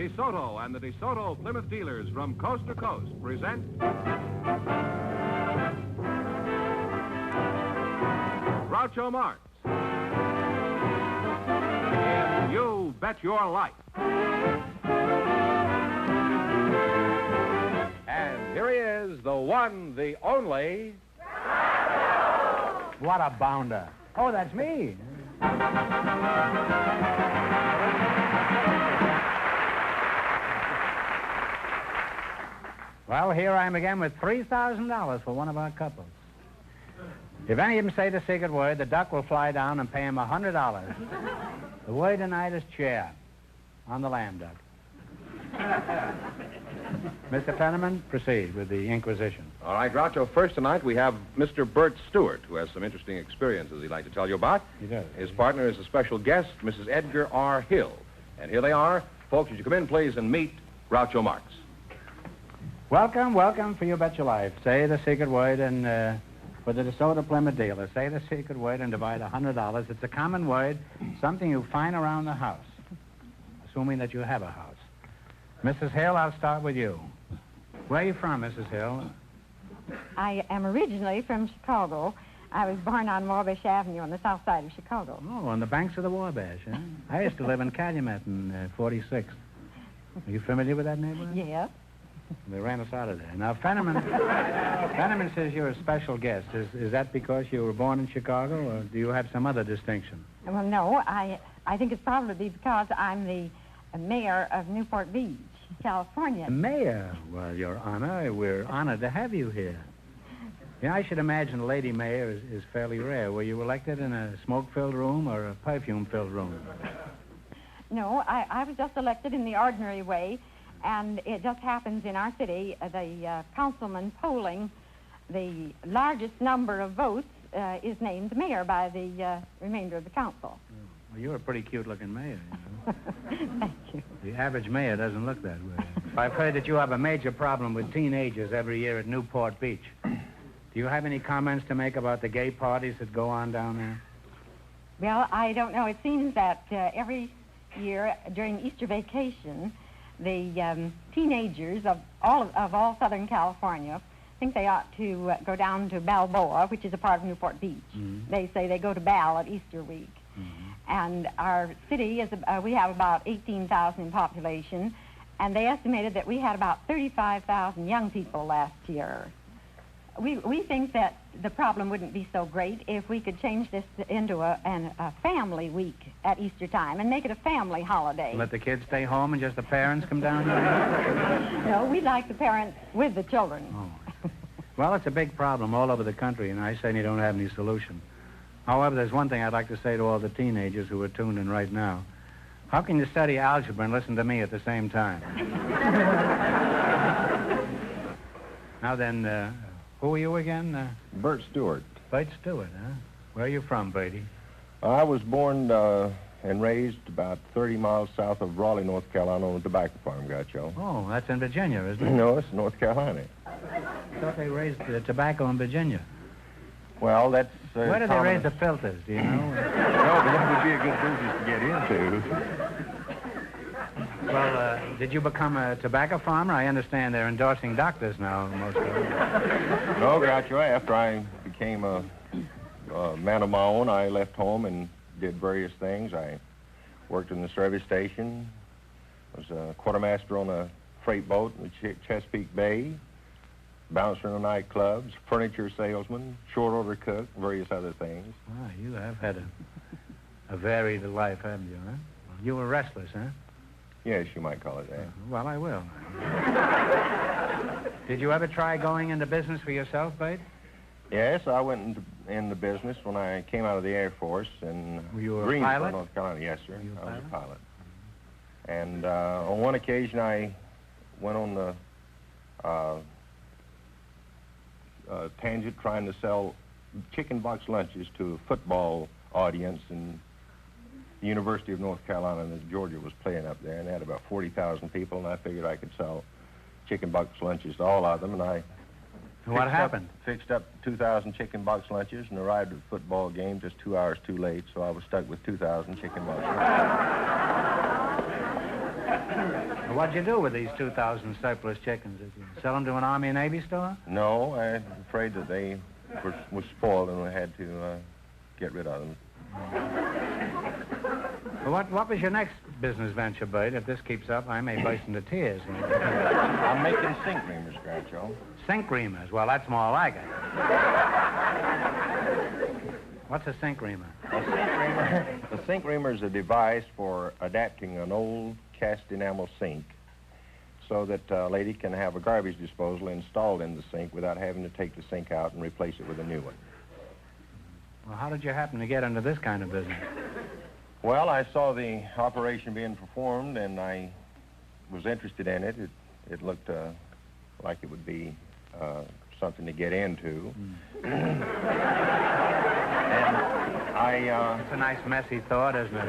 DeSoto and the DeSoto Plymouth dealers from coast to coast present Groucho Marx in You Bet Your Life. And here he is, the one, the only... What a bounder. Oh, that's me. Well, here I am again with $3,000 for one of our couples. If any of them say the secret word, the duck will fly down and pay him $100. The word tonight is chair on the lamb duck. Mr. Fenneman, proceed with the inquisition. All right, Groucho, first tonight we have Mr. Bert Stewart, who has some interesting experiences he'd like to tell you about. He does. His partner is a special guest, Mrs. Edgar R. Hill. And here they are. Folks, would you come in, please, and meet Groucho Marx. Welcome, welcome for You Bet Your Life. Say the secret word and for the DeSoto Plymouth dealer, say the secret word and divide $100. It's a common word, something you find around the house, assuming that you have a house. Mrs. Hill, I'll start with you. Where are you from, Mrs. Hill? I am originally from Chicago. I was born on Wabash Avenue on the south side of Chicago. Oh, on the banks of the Wabash, huh? I used to live in Calumet in 46th. Are you familiar with that neighborhood? Yes. They ran us out of there. Now, Fenneman says you're a special guest. Is that because you were born in Chicago, or do you have some other distinction? Well, no, I think it's probably because I'm the mayor of Newport Beach, California. Mayor? Well, Your Honor, we're honored to have you here. Yeah, I should imagine a lady mayor is fairly rare. Were you elected in a smoke-filled room or a perfume-filled room? No, I was just elected in the ordinary way, and it just happens in our city, the councilman polling the largest number of votes is named mayor by the remainder of the council. Well, you're a pretty cute-looking mayor, you know. Thank you. The average mayor doesn't look that way. I've heard that you have a major problem with teenagers every year at Newport Beach. Do you have any comments to make about the gay parties that go on down there? Well, I don't know. It seems that every year during Easter vacation, the teenagers of all Southern California think they ought to go down to Balboa, which is a part of Newport Beach. Mm-hmm. They say they go to Bal at Easter week. Mm-hmm. And our city is, we have about 18,000 in population, and they estimated that we had about 35,000 young people last year. We think that the problem wouldn't be so great if we could change this into a family week at Easter time and make it a family holiday. Let the kids stay home and just the parents come down here? No, we'd like the parents with the children. Oh. Well, it's a big problem all over the country, and I certainly don't have any solution. However, there's one thing I'd like to say to all the teenagers who are tuned in right now. How can you study algebra and listen to me at the same time? Now then, who are you again? Bert Stewart. Bert Stewart, huh? Where are you from, Bertie? I was born and raised about 30 miles south of Raleigh, North Carolina, on a tobacco farm, Groucho. Oh, that's in Virginia, isn't it? No, it's North Carolina. I thought they raised tobacco in Virginia. Well, that's... Where do they raise the filters, do you know? No, but that would be a good business to get into. Well, did you become a tobacco farmer? I understand they're endorsing doctors now, most of them. No, Groucho, after I became a man of my own, I left home and did various things. I worked in the service station, was a quartermaster on a freight boat in the Chesapeake Bay, bouncer in the nightclubs, furniture salesman, short order cook, various other things. Ah, you have had a varied life, haven't you, huh? You were restless, huh? Yes, you might call it that. Well, I will. Did you ever try going into business for yourself, Bate? Yes, I went into business when I came out of the Air Force in Were you a Greensboro, pilot? North Carolina. Yes, sir. Were you a I was a pilot? pilot. And on one occasion, I went on the tangent trying to sell chicken box lunches to a football audience in the University of North Carolina that Georgia was playing up there, and they had about 40,000 people, and I figured I could sell chicken box lunches to all of them, and I What happened? Fixed up 2,000 chicken box lunches and arrived at the football game just 2 hours too late, so I was stuck with 2,000 chicken box lunches. Well, what'd you do with these 2,000 surplus chickens? Did you sell them to an Army and Navy store? No, I'm afraid that they were spoiled and we had to get rid of them. Well, what was your next business venture, Bud? If this keeps up, I may burst into tears. I'm making sink reamers, Groucho. Sink reamers? Well, that's more like it. What's a sink reamer? A sink reamer is a device for adapting an old cast enamel sink so that a lady can have a garbage disposal installed in the sink without having to take the sink out and replace it with a new one. Well, how did you happen to get into this kind of business? Well, I saw the operation being performed, and I was interested in it. It looked like it would be something to get into. And It's a nice, messy thought, isn't it?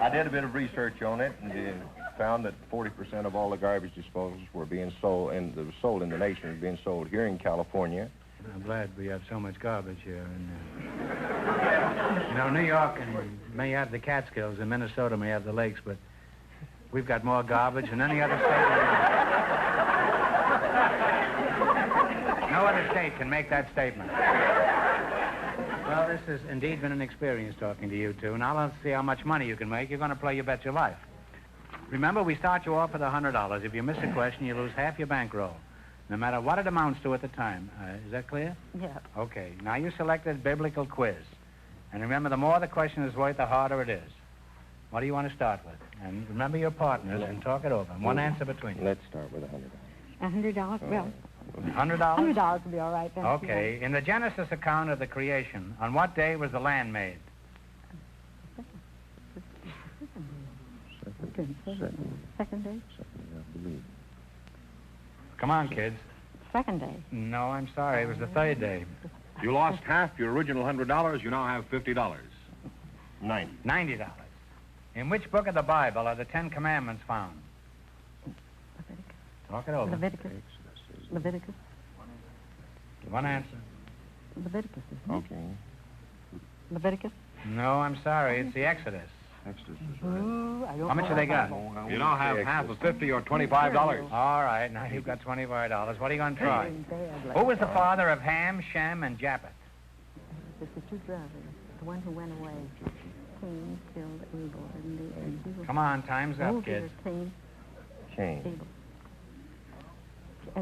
I did a bit of research on it and found that 40% of all the garbage disposals were being sold, and that was sold in the nation, were being sold here in California. I'm glad we have so much garbage here. And, you know, New York may have the Catskills, and Minnesota may have the lakes, but we've got more garbage than any other state. No other state can make that statement. Well, this has indeed been an experience talking to you two. Now let's see how much money you can make. You're going to play You Bet Your Life. Remember, we start you off with $100. If you miss a question, you lose half your bankroll, no matter what it amounts to at the time. Is that clear? Yeah. Okay. Now you selected biblical quiz. And remember, the more the question is worth, the harder it is. What do you want to start with? And remember your partners and talk it over. One answer between you. Let's start with $100. $100? Well, $100? $100 will be all right then. Okay. In the Genesis account of the creation, on what day was the land made? Second day? Come on, kids. Second day. No, I'm sorry. It was the third day. You lost half your original $100. You now have $50. $90. In which book of the Bible are the Ten Commandments found? Leviticus. Talk it over. Leviticus. Leviticus. One answer. Leviticus, isn't it? Okay. Leviticus? No, I'm sorry. It's the Exodus. Exodus is Ooh, I don't How much have they got? You now have half of $50 or $25. All right, now you've got $25. What are you going to try? Who was the father of Ham, Shem, and Japheth? It's the two brothers. The one who went away. Cain killed Abel. And he was... Come on, time's up, kids. Cain. Cain. Abel.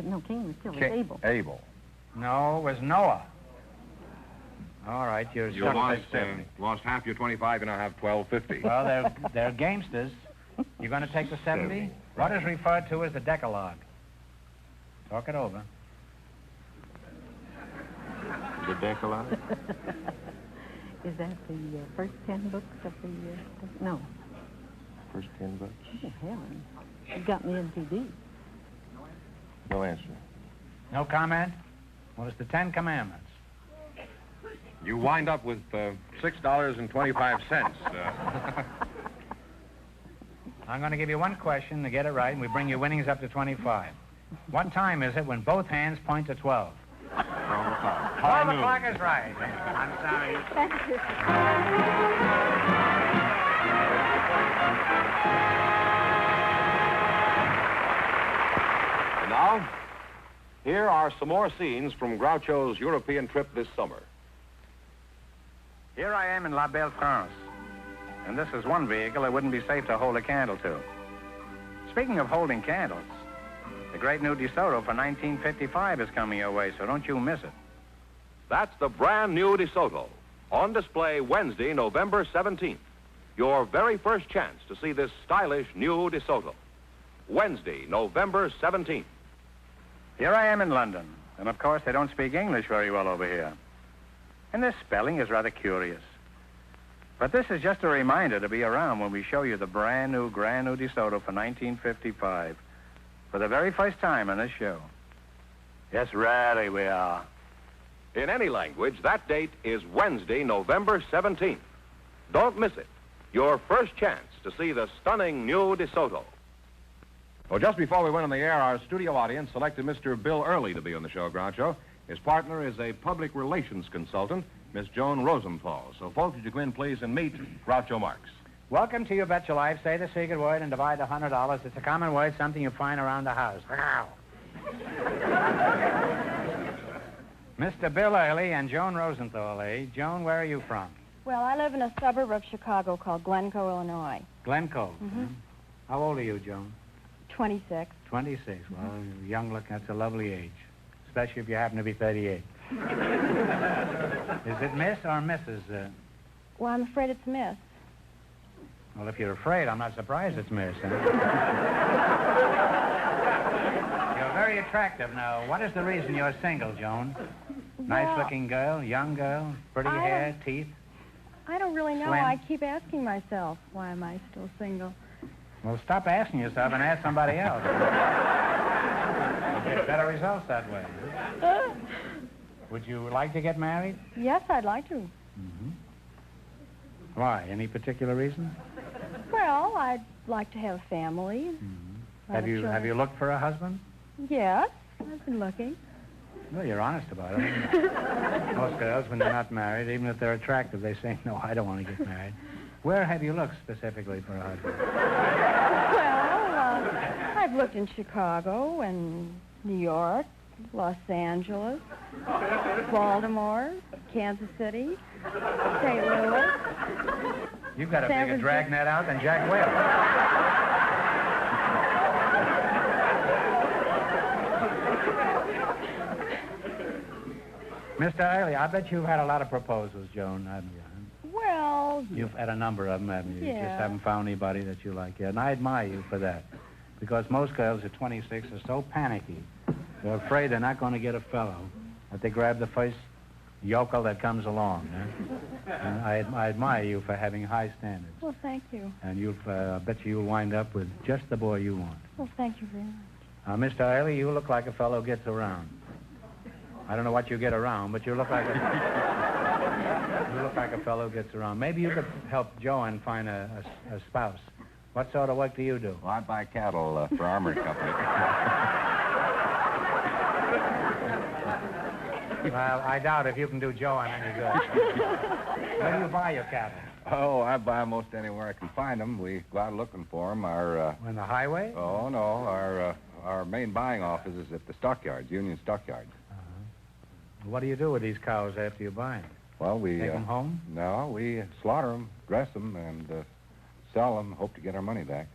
No, Cain was killed. It was Abel. Abel. No, it was Noah. All right, you're You stuck. lost half your 25. You now have $12.50. Well, they're gamesters. You're going to take the 70? What is referred to as the Decalogue? Talk it over. The Decalogue? Is that the first 10 books of the... no. First 10 books? Oh, Helen. You got me NCD. No answer. No comment? Well, it's the Ten Commandments. You wind up with $6.25. I'm going to give you one question to get it right, and we bring your winnings up to 25. What time is it when both hands point to 12? 12 o'clock is right. I'm sorry. Thank you. And now, here are some more scenes from Groucho's European trip this summer. Here I am in La Belle France, and this is one vehicle it wouldn't be safe to hold a candle to. Speaking of holding candles, the great new DeSoto for 1955 is coming your way, so don't you miss it. That's the brand new DeSoto, on display Wednesday, November 17th. Your very first chance to see this stylish new DeSoto. Wednesday, November 17th. Here I am in London, and of course they don't speak English very well over here. And this spelling is rather curious. But this is just a reminder to be around when we show you the brand new DeSoto for 1955 for the very first time on this show. Yes, really we are. In any language, that date is Wednesday, November 17th. Don't miss it. Your first chance to see the stunning new DeSoto. Well, just before we went on the air, our studio audience selected Mr. Bill Early to be on the show, Groucho. His partner is a public relations consultant, Miss Joan Rosenthal. So, folks, would you come in, please, and meet Groucho Marx. Welcome to You Bet Your Life. Say the secret word and divide the $100. It's a common word, something you find around the house. Mr. Bill Early and Joan Rosenthal. Joan, where are you from? Well, I live in a suburb of Chicago called Glencoe, Illinois. Glencoe. Mm-hmm. How old are you, Joan? 26. 26. Well, young looking, that's a lovely age, especially if you happen to be 38. Is it Miss or Mrs.? Well, I'm afraid it's Miss. Well, if you're afraid, I'm not surprised it's Miss. Huh? You're very attractive. Now, what is the reason you're single, Joan? Nice-looking girl, young girl, pretty hair, teeth? I don't really know. Slim? I keep asking myself, why am I still single? Well, stop asking yourself and ask somebody else. You'll get better results that way. Would you like to get married? Yes, I'd like to. Mm-hmm. Why? Any particular reason? Well, I'd like to have a family. Mm-hmm. Have you looked for a husband? Yes, I've been looking. Well, you're honest about it. Most girls, when they're not married, even if they're attractive, they say, no, I don't want to get married. Where have you looked specifically for a husband? Well, I've looked in Chicago and New York, Los Angeles, Baltimore, Kansas City, St. Louis. You've got a bigger dragnet out than Jack Webb. Mr. Early, I bet you've had a lot of proposals, Joan, haven't you? Well, You've had a number of them, haven't you? Yeah. You just haven't found anybody that you like yet. And I admire you for that. Because most girls at 26 are so panicky. They're afraid they're not going to get a fellow, that they grab the first yokel that comes along. And I admire you for having high standards. well, thank you. And I bet you'll wind up with just the boy you want. Well, thank you very much. Now, Mr. Early, you look like a fellow who gets around. I don't know what you get around, but you look like a fellow who gets around. Maybe you could help Joan find a spouse. What sort of work do you do? Well, I buy cattle for Armory Company. Well, I doubt if you can do Joan any good. Where do you buy your cattle? Oh, I buy 'em most anywhere I can find them. We go out looking for them. On the highway? Oh, no. Our main buying office is at the stockyards, Union Stockyards. What do you do with these cows after you buy them? Well, we... Take them home? No, we slaughter them, dress them, and sell them, hope to get our money back.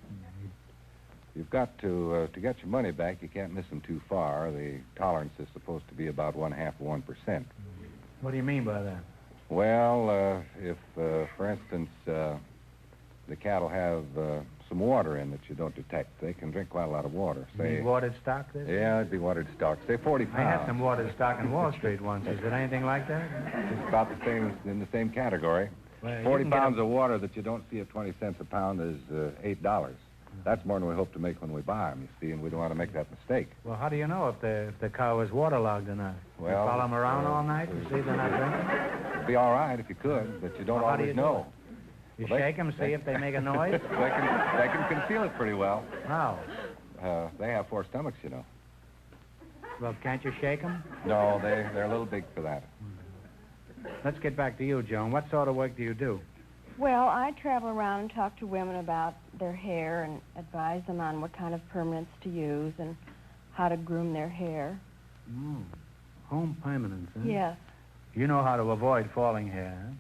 You've got to get your money back, you can't miss them too far. The tolerance is supposed to be about 0.5% What do you mean by that? Well, if, for instance, the cattle have some water in that you don't detect, they can drink quite a lot of water. You mean watered stock, this? Yeah, it'd be watered stock. Say 40 pounds. I had some watered stock in Wall Street once. Is it anything like that? It's about the same, in the same category. Well, 40 pounds of water that you don't see at 20 cents a pound is $8. That's more than we hope to make when we buy them, you see, and we don't want to make that mistake. Well, how do you know if the cow is waterlogged or not? Well, you follow them around all night and see they're not drinking? It'd be all right if you could, but you don't Well, how do always you do know. You Well, shake them, see if they make a noise? They can conceal it pretty well. How? They have 4 stomachs, you know. Well, can't you shake them? No, they're a little big for that. Let's get back to you, Joan. What sort of work do you do? Well, I travel around and talk to women about their hair and advise them on what kind of permanents to use and how to groom their hair. Home permanence, huh? Yes. You know how to avoid falling hair, huh?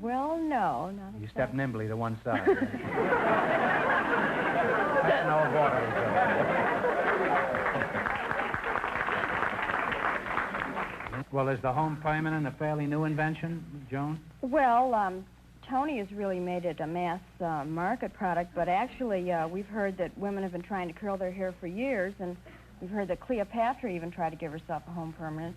Well, no, not You exactly. step nimbly to one side. That's no water. Well, is the home permanent a fairly new invention, Joan? Well, Tony has really made it a mass market product, but actually we've heard that women have been trying to curl their hair for years, and we've heard that Cleopatra even tried to give herself a home permanent.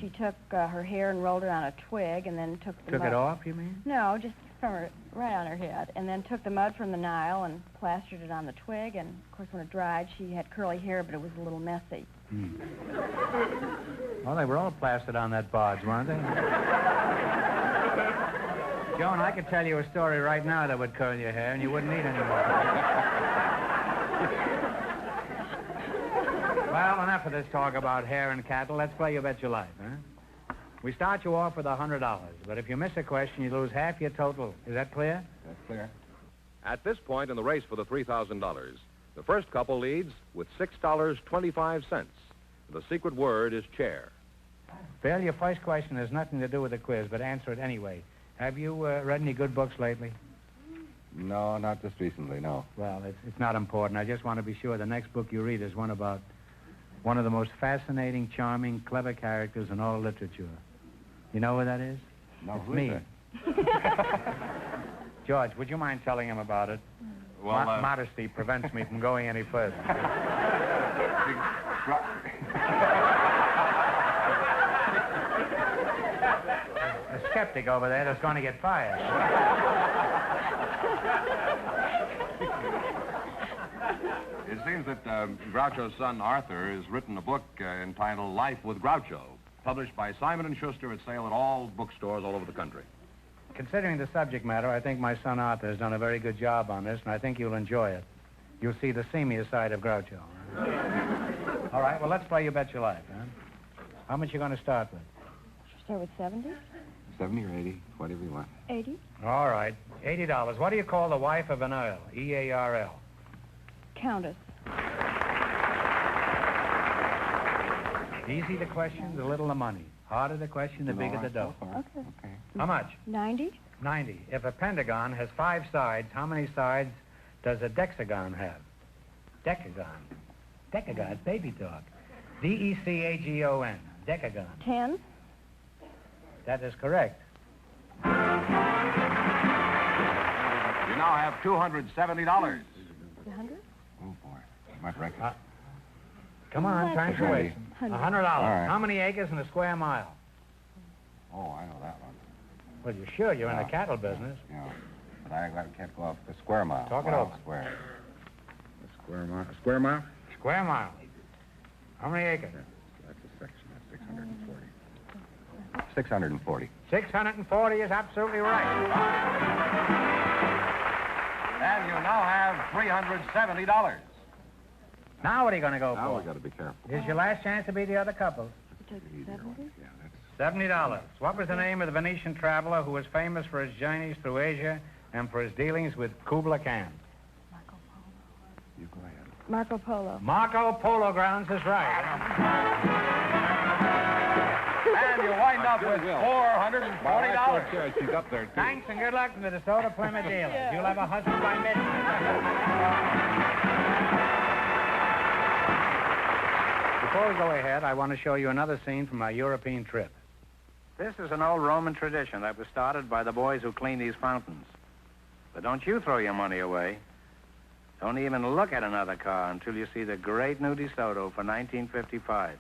She took her hair and rolled it on a twig, and then took the Took mud. it off, you mean? No, just from her, right on her head, and then took the mud from the Nile and plastered it on the twig, and of course when it dried she had curly hair, but it was a little messy. Well, they were all plastered on that barge, weren't they? Joan, I could tell you a story right now that would curl your hair, and you wouldn't need any more. Well, enough of this talk about hair and cattle. Let's play You Bet Your Life, huh? We start you off with $100, but if you miss a question, you lose half your total. Is that clear? That's clear. At this point in the race for the $3,000, the first couple leads with $6.25. The secret word is chair. Bill, your first question has nothing to do with the quiz, but answer it anyway. Have you read any good books lately? No, not just recently, no. Well, it's not important. I just want to be sure the next book you read is one about one of the most fascinating, charming, clever characters in all literature. You know who that is? No, it's who me. is George, would you mind telling him about it? Well, modesty prevents me from going any further. A skeptic over there that's going to get fired. It seems that Groucho's son Arthur has written a book entitled Life with Groucho, published by Simon & Schuster at sale at all bookstores all over the country. Considering the subject matter, I think my son Arthur has done a very good job on this, and I think you'll enjoy it. You'll see the seamier side of Groucho. All right, well, let's play You Bet Your Life, huh? How much you going to start with? Start with 70? 70 or 80, whatever you want. 80? All right, $80. What do you call the wife of an earl? E-A-R-L. Countess. Easy the question, the little the money. Harder the question, the bigger the dough. Okay. How much? 90? 90. If a pentagon has 5 sides, how many sides does a decagon have? Decagon. Decagon, baby talk. D-E-C-A-G-O-N. Decagon. 10? That is correct. You now have $270. 100? Oh, boy. Might break it. Come on, time's away. $100. right. How many acres in a square mile? Oh, I know that one. Well, you're sure you're in the cattle business. Yeah. But I can't go off the square mile. Talk it Mile over. Square. The square mile? Square mile? Square mile. How many acres? That's a section. That's 640. 640. 640 is absolutely right. And you now have $370. Now what are you going to go Now for? we got to be careful. Here's your last chance to be the other couple. You took 70? Yeah, that's... $70. What was the name of the Venetian traveler who was famous for his journeys through Asia and for his dealings with Kubla Khan? You go ahead. Marco Polo. Marco Polo Grounds is right. And you wind up with $440. She's up there, too. Thanks and good luck to the DeSoto Plymouth dealers. You'll have a husband by midnight. Before we go ahead, I want to show you another scene from our European trip. This is an old Roman tradition that was started by the boys who clean these fountains. But don't you throw your money away. Don't even look at another car until you see the great new DeSoto for 1955.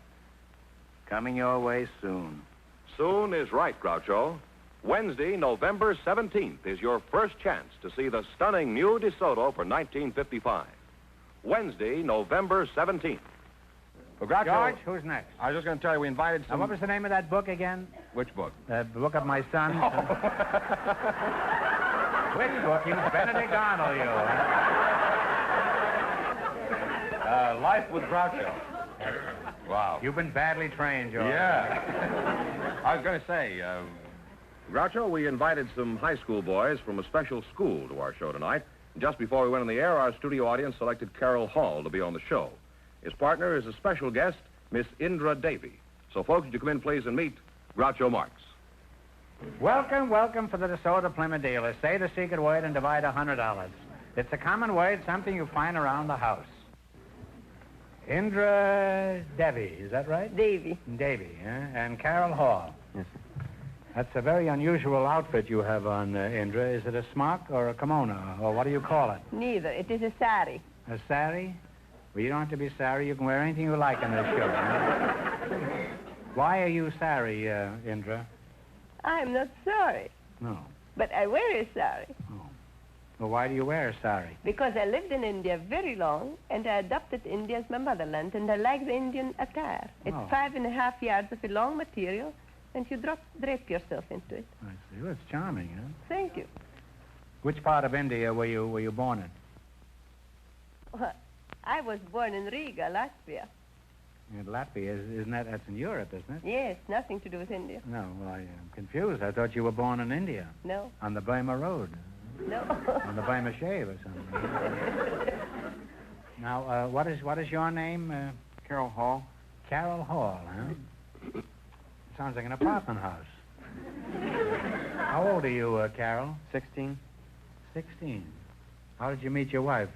Coming your way soon. Soon is right, Groucho. Wednesday, November 17th, is your first chance to see the stunning new DeSoto for 1955. Wednesday, November 17th. Well, Groucho, George, who's next? I was just going to tell you, we invited Now, some... what was the name of that book again? Which book? The book of my son. Which book? You Benedict Arnold, you. Life with Groucho. Wow. You've been badly trained, George. Yeah. I was going to say, Groucho, we invited some high school boys from a special school to our show tonight. Just before we went on the air, our studio audience selected Carol Hall to be on the show. His partner is a special guest, Miss Indra Davy. So, folks, would you come in, please, and meet Groucho Marx. Welcome, welcome for the DeSoto Plymouth dealers. Say the secret word and divide $100. It's a common word, something you find around the house. Indra Davy, is that right? Davy. Davy, huh? And Carol Hall. Yes, sir. That's a very unusual outfit you have on, Indra. Is it a smock or a kimono, or what do you call it? Neither. It is a sari. A sari? Well, you don't have to be sari. You can wear anything you like in this show. Huh? Why are you sari, Indra? I'm not sorry, No. but I wear a sari Oh. Well, why do you wear a sari? because I lived in India very long, and I adopted India as my motherland, and I like the Indian attire. It's Oh. 5.5 yards of a long material, and you drape yourself into it. I see. Well, it's charming, huh? Thank you. Which part of India were you born in? Well, I was born in Riga, Latvia. In Latvia, that's in Europe, isn't it? Yes, nothing to do with India. No, well, I'm confused. I thought you were born in India, No. on the Burma Road. No. On the by a shave or something. Now, what is your name? Carol Hall. Carol Hall, huh? Sounds like an apartment house. How old are you, Carol? 16. 16. How did you meet your wife,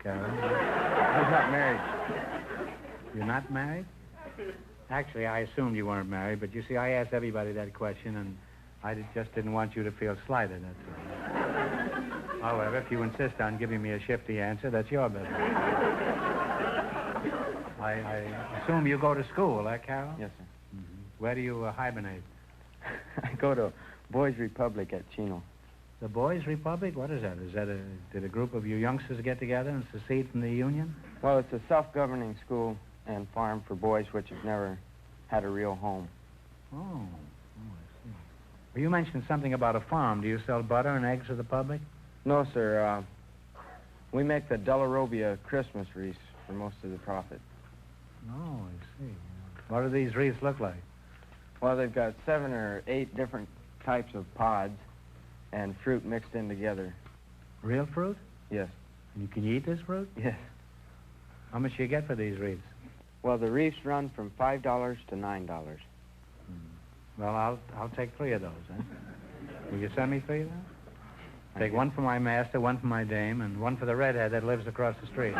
Carol? I was not married. You're not married? Actually, I assumed you weren't married, but you see, I asked everybody that question, and just didn't want you to feel slighted, that's all. However, if you insist on giving me a shifty answer, that's your business. I assume you go to school, Carol? Yes, sir. Mm-hmm. Where do you hibernate? I go to Boys Republic at Chino. The Boys Republic? What is that? Did a group of you youngsters get together and secede from the Union? Well, it's a self-governing school and farm for boys which have never had a real home. Oh, I see. Well, you mentioned something about a farm. Do you sell butter and eggs to the public? No, sir. We make the Delarobia Christmas wreaths for most of the profit. Oh, I see. What do these wreaths look like? Well, they've got 7 or 8 different types of pods and fruit mixed in together. Real fruit? Yes. And can you eat this fruit? Yes. How much do you get for these wreaths? Well, the wreaths run from $5 to $9. Well, I'll take 3 of those, huh? Will you send me 3 of those? Take 1 for my master, 1 for my dame, and 1 for the redhead that lives across the street.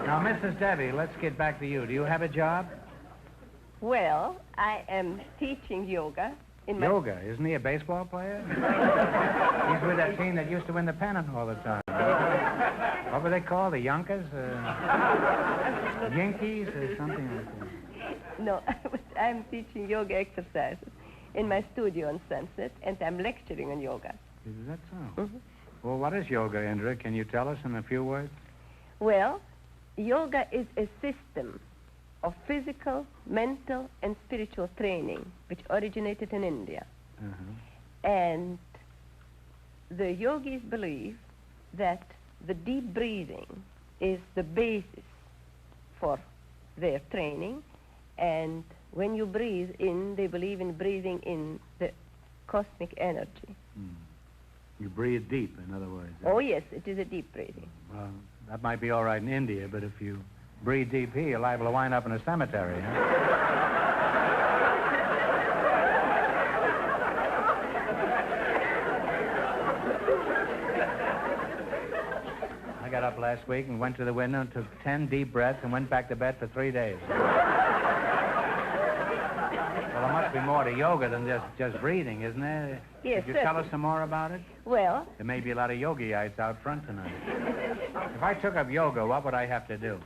Now, Mrs. Debbie, let's get back to you. Do you have a job? Well, I am teaching yoga in my... Yoga? Isn't he a baseball player? He's with that team that used to win the pennant all the time. What were they called? The Yonkers? Yankees or something like that? No, I'm teaching yoga exercises in my studio on Sunset, and I'm lecturing on yoga. Is that so? Mm-hmm. Well, what is yoga, Indra? Can you tell us in a few words? Well, yoga is a system of physical, mental, and spiritual training which originated in India. Uh-huh. And the yogis believe that the deep breathing is the basis for their training, and when you breathe in, they believe in breathing in the cosmic energy. You breathe deep, in other words. Oh, yes, it is a deep breathing. Well, that might be all right in India, but if you breathe deep here, you're liable to wind up in a cemetery, huh? I got up last week and went to the window and took 10 deep breaths and went back to bed for 3 days. Well, there must be more to yoga than just breathing, isn't there? Yes, Could you tell us some more about it? Well, There may be a lot of yogi-ites out front tonight. If I took up yoga, what would I have to do?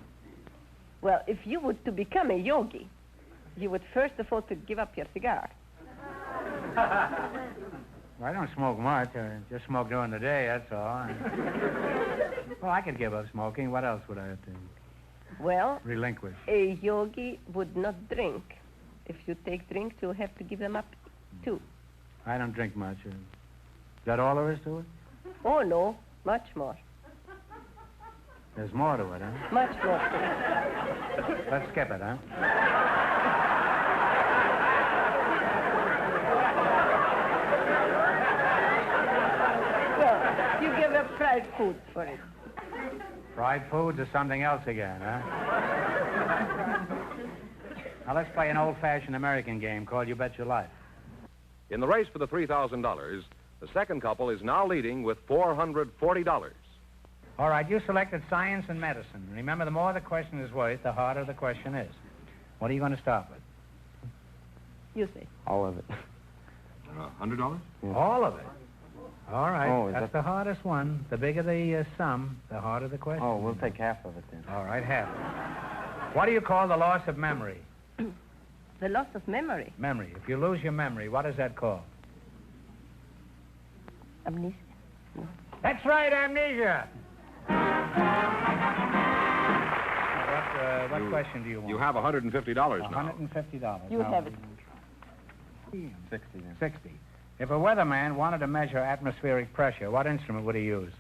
well, if you were to become a yogi, you would first of all to give up your cigar. Well, I don't smoke much. I just smoke during the day, that's all. Well, I could give up smoking. What else would I have to Well, relinquish? a yogi would not drink. If you take drinks, you'll have to give them up, too. I don't drink much. Is that all there is to it? Oh, no, much more. There's more to it, huh? Much more to it. Let's skip it, huh? Well, you give up fried food for it. Fried foods or something else again, huh? Now, let's play an old-fashioned American game called You Bet Your Life. In the race for the $3,000, the second couple is now leading with $440. All right, you selected science and medicine. Remember, the more the question is worth, the harder the question is. What are you going to start with? You say. All of it. $100? Yeah. All of it. All right, Oh, is that's that- the hardest one. The bigger the sum, the harder the question. Oh, we'll take half of it then. All right, half. What do you call the loss of memory? The loss of memory. Memory. If you lose your memory, what is that called? Amnesia. That's right, amnesia. What question do you want? You have $150 now. $150. You have it. 60 then. 60. If a weatherman wanted to measure atmospheric pressure, what instrument would he use?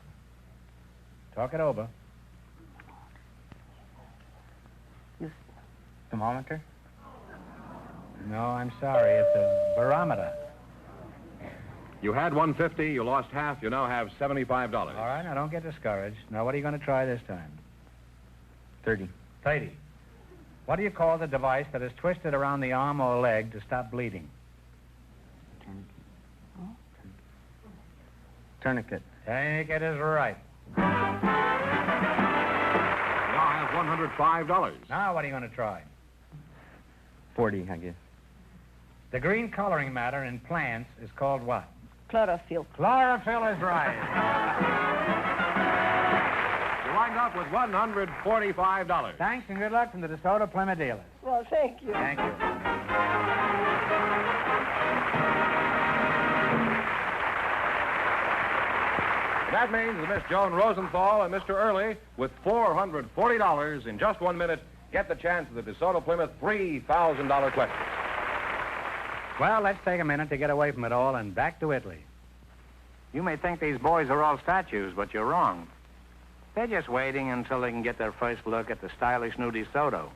Talk it over. Thermometer? No, I'm sorry. It's a barometer. You had 150, you lost half, you now have $75. All right, now don't get discouraged. Now, what are you going to try this time? 30. 30. What do you call the device that is twisted around the arm or leg to stop bleeding? Tourniquet. Tourniquet is right. You now have $105. Now, what are you going to try? 40, I guess. The green coloring matter in plants is called what? Chlorophyll. Chlorophyll is right. You wind up with $145. Thanks and good luck from the DeSoto Plymouth dealers. Well, thank you. Thank you. That means that Miss Joan Rosenthal and Mr. Early, with $440 in just 1 minute, get the chance of the DeSoto Plymouth $3,000 question. Well, let's take a minute to get away from it all and back to Italy. You may think these boys are all statues, but you're wrong. They're just waiting until they can get their first look at the stylish new DeSoto.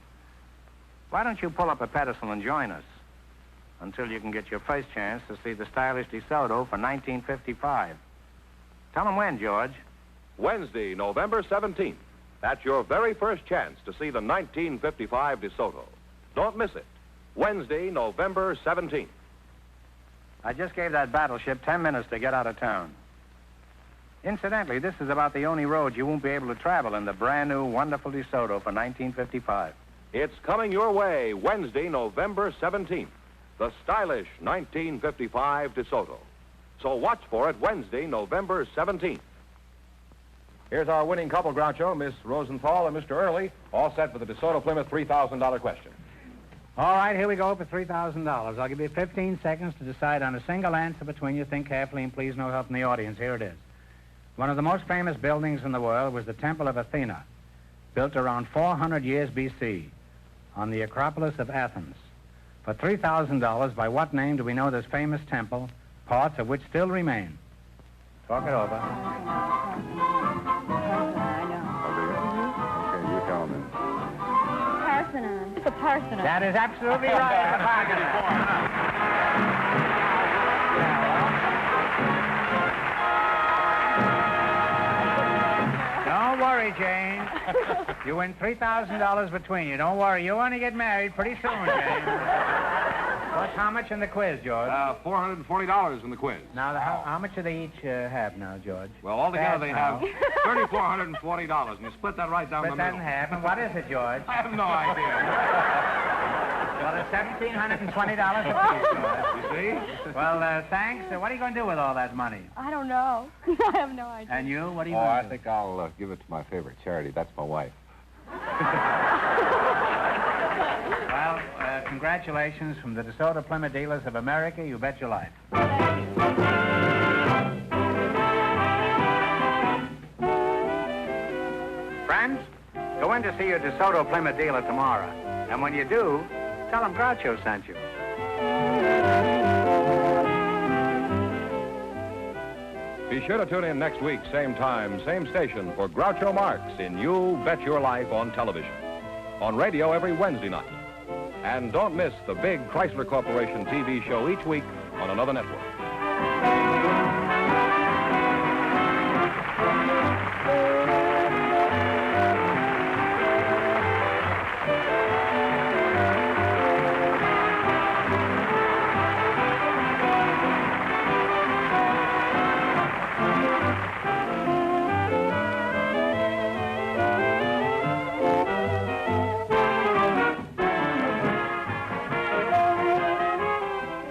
Why don't you pull up a pedestal and join us until you can get your first chance to see the stylish DeSoto for 1955. Tell them when, George. Wednesday, November 17th. That's your very first chance to see the 1955 DeSoto. Don't miss it. Wednesday, November 17th. I just gave that battleship 10 minutes to get out of town. Incidentally, this is about the only road you won't be able to travel in the brand new, wonderful DeSoto for 1955. It's coming your way Wednesday, November 17th. The stylish 1955 DeSoto. So watch for it Wednesday, November 17th. Here's our winning couple, Groucho, Miss Rosenthal and Mr. Early, all set for the DeSoto Plymouth $3,000 question. All right, here we go for $3,000. I'll give you 15 seconds to decide on a single answer between you. Think carefully and please no help from the audience. Here it is. One of the most famous buildings in the world was the Temple of Athena, built around 400 years B.C. on the Acropolis of Athens. For $3,000, by what name do we know this famous temple, parts of which still remain? Talk it over. Okay, you tell me. Parthenon. It's a Parthenon. That is absolutely right. The Don't worry, Jane. You win $3,000 between you. Don't worry. You'll only get married pretty soon, Jane. What's how much in the quiz, George? $440 in the quiz. Now, how much do they each have now, George? Well, altogether they have Fast $3,440, and you split that right down the Split that in middle. half. And what is it, George? I have no idea. Well, it's $1,720 apiece, George. You see? Well, thanks. What are you going to do with all that money? I don't know. I have no idea. And you? What are you Oh, going I to do? think I'll give it to my favorite charity. That's my wife. Well, congratulations from the DeSoto Plymouth dealers of America. You bet your life. Friends, go in to see your DeSoto Plymouth dealer tomorrow. And when you do, tell them Groucho sent you. Be sure to tune in next week, same time, same station, for Groucho Marx in You Bet Your Life on television. On radio every Wednesday night. And don't miss the big Chrysler Corporation TV show each week on another network.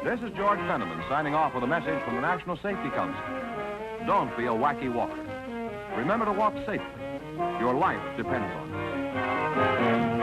This is George Fenneman signing off with a message from the National Safety Council. Don't be a wacky walker. Remember to walk safely. Your life depends on it.